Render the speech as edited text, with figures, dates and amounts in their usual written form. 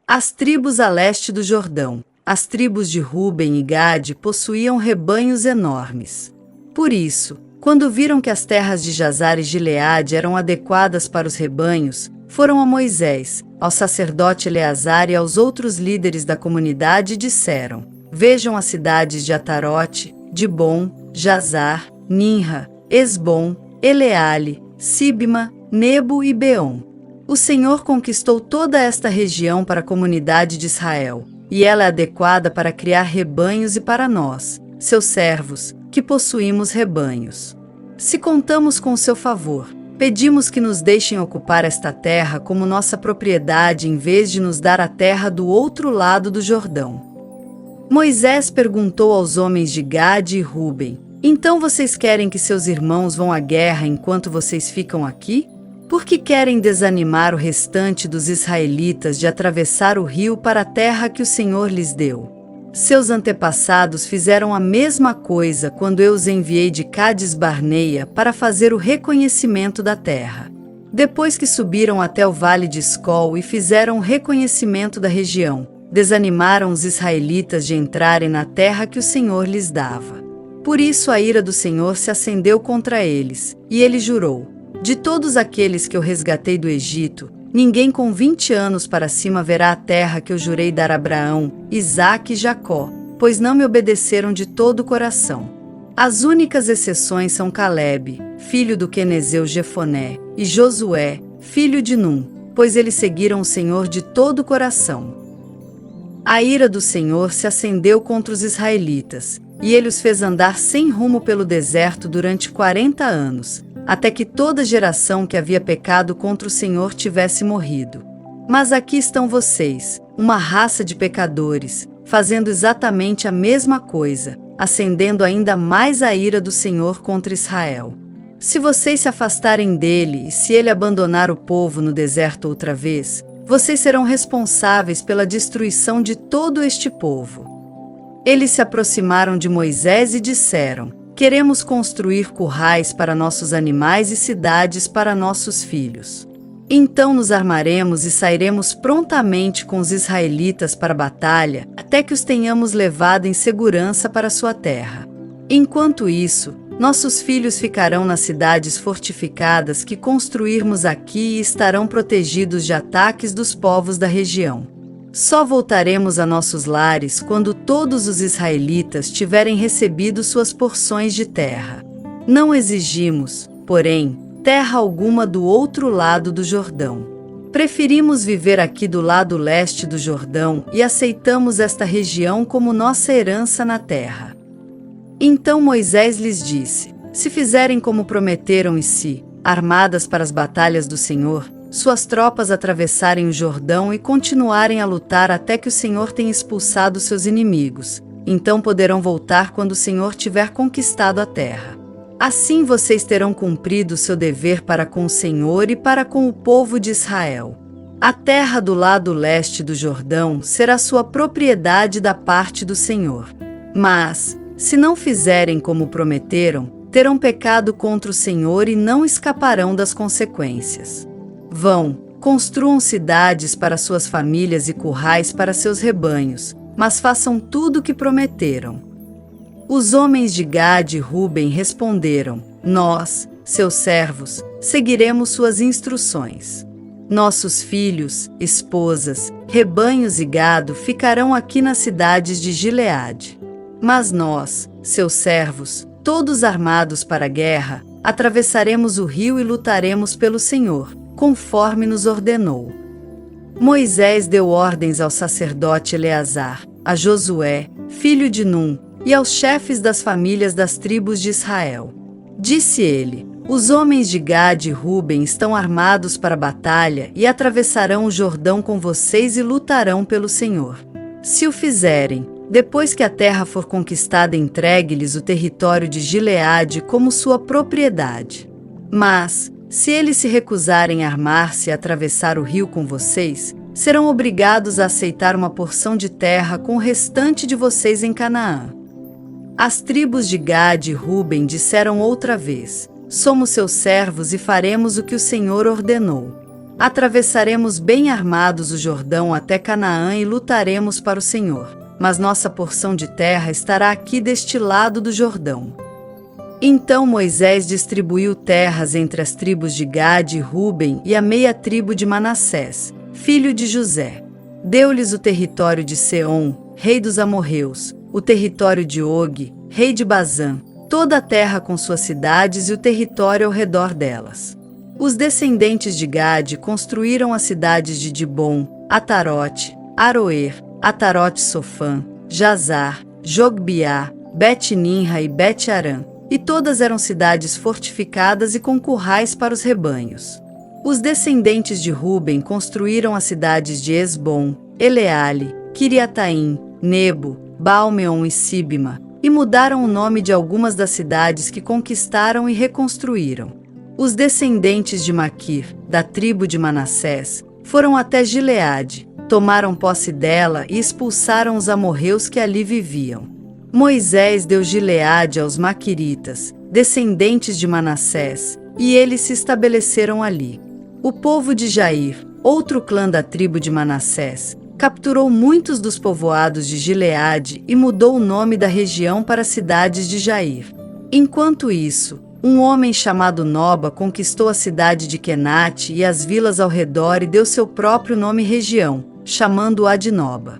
As tribos a leste do Jordão. As tribos de Ruben e Gade possuíam rebanhos enormes. Por isso, quando viram que as terras de Jazar e Gileade eram adequadas para os rebanhos, foram a Moisés, ao sacerdote Eleazar e aos outros líderes da comunidade e disseram: Vejam as cidades de Atarote, Dibon, Jazar, Ninra, Esbom, Eleale, Sibma, Nebo e Beom. O Senhor conquistou toda esta região para a comunidade de Israel, e ela é adequada para criar rebanhos e para nós, seus servos, que possuímos rebanhos. Se contamos com o seu favor, pedimos que nos deixem ocupar esta terra como nossa propriedade em vez de nos dar a terra do outro lado do Jordão. Moisés perguntou aos homens de Gade e Ruben: Então vocês querem que seus irmãos vão à guerra enquanto vocês ficam aqui? Por que querem desanimar o restante dos israelitas de atravessar o rio para a terra que o Senhor lhes deu? Seus antepassados fizeram a mesma coisa quando eu os enviei de Cádiz Barneia para fazer o reconhecimento da terra. Depois que subiram até o vale de Escol e fizeram o reconhecimento da região, desanimaram os israelitas de entrarem na terra que o Senhor lhes dava. Por isso a ira do Senhor se acendeu contra eles, e ele jurou: De todos aqueles que eu resgatei do Egito, ninguém com 20 anos para cima verá a terra que eu jurei dar a Abraão, Isaque e Jacó, pois não me obedeceram de todo o coração. As únicas exceções são Calebe, filho do quenezeu Jefoné, e Josué, filho de Num, pois eles seguiram o Senhor de todo o coração. A ira do Senhor se acendeu contra os israelitas, e ele os fez andar sem rumo pelo deserto durante 40 anos, até que toda geração que havia pecado contra o Senhor tivesse morrido. Mas aqui estão vocês, uma raça de pecadores, fazendo exatamente a mesma coisa, acendendo ainda mais a ira do Senhor contra Israel. Se vocês se afastarem dele e se ele abandonar o povo no deserto outra vez, vocês serão responsáveis pela destruição de todo este povo. Eles se aproximaram de Moisés e disseram: Queremos construir currais para nossos animais e cidades para nossos filhos. Então nos armaremos e sairemos prontamente com os israelitas para a batalha, até que os tenhamos levado em segurança para sua terra. Enquanto isso, nossos filhos ficarão nas cidades fortificadas que construirmos aqui e estarão protegidos de ataques dos povos da região. Só voltaremos a nossos lares quando todos os israelitas tiverem recebido suas porções de terra. Não exigimos, porém, terra alguma do outro lado do Jordão. Preferimos viver aqui do lado leste do Jordão e aceitamos esta região como nossa herança na terra. Então Moisés lhes disse: Se fizerem como prometeram e se, armadas para as batalhas do Senhor, suas tropas atravessarem o Jordão e continuarem a lutar até que o Senhor tenha expulsado seus inimigos, então poderão voltar quando o Senhor tiver conquistado a terra. Assim vocês terão cumprido seu dever para com o Senhor e para com o povo de Israel. A terra do lado leste do Jordão será sua propriedade da parte do Senhor. Mas, se não fizerem como prometeram, terão pecado contra o Senhor e não escaparão das consequências. Vão, construam cidades para suas famílias e currais para seus rebanhos, mas façam tudo o que prometeram. Os homens de Gade e Ruben responderam: Nós, seus servos, seguiremos suas instruções. Nossos filhos, esposas, rebanhos e gado ficarão aqui nas cidades de Gileade. Mas nós, seus servos, todos armados para a guerra, atravessaremos o rio e lutaremos pelo Senhor, conforme nos ordenou. Moisés deu ordens ao sacerdote Eleazar, a Josué, filho de Num, e aos chefes das famílias das tribos de Israel. Disse ele: Os homens de Gade e Ruben estão armados para a batalha e atravessarão o Jordão com vocês e lutarão pelo Senhor. Se o fizerem, depois que a terra for conquistada, entregue-lhes o território de Gileade como sua propriedade. Mas, se eles se recusarem a armar-se e atravessar o rio com vocês, serão obrigados a aceitar uma porção de terra com o restante de vocês em Canaã. As tribos de Gade e Ruben disseram outra vez: Somos seus servos e faremos o que o Senhor ordenou. Atravessaremos bem armados o Jordão até Canaã e lutaremos para o Senhor, mas nossa porção de terra estará aqui deste lado do Jordão. Então Moisés distribuiu terras entre as tribos de Gade e Ruben e a meia tribo de Manassés, filho de José. Deu-lhes o território de Seom, rei dos amorreus, o território de Og, rei de Bazã, toda a terra com suas cidades e o território ao redor delas. Os descendentes de Gade construíram as cidades de Dibom, Atarote, Aroer, Atarote-Sofã, Jazar, Jogbiá, Bet-Nimra e Bet-Arã, e todas eram cidades fortificadas e com currais para os rebanhos. Os descendentes de Ruben construíram as cidades de Esbom, Eleale, Quiriataim, Nebo, Baalmeon e Sibma, e mudaram o nome de algumas das cidades que conquistaram e reconstruíram. Os descendentes de Maquir, da tribo de Manassés, foram até Gileade, tomaram posse dela e expulsaram os amorreus que ali viviam. Moisés deu Gileade aos maquiritas, descendentes de Manassés, e eles se estabeleceram ali. O povo de Jair, outro clã da tribo de Manassés, capturou muitos dos povoados de Gileade e mudou o nome da região para cidades de Jair. Enquanto isso, um homem chamado Noba conquistou a cidade de Quenate e as vilas ao redor e deu seu próprio nome região, chamando-a de Noba.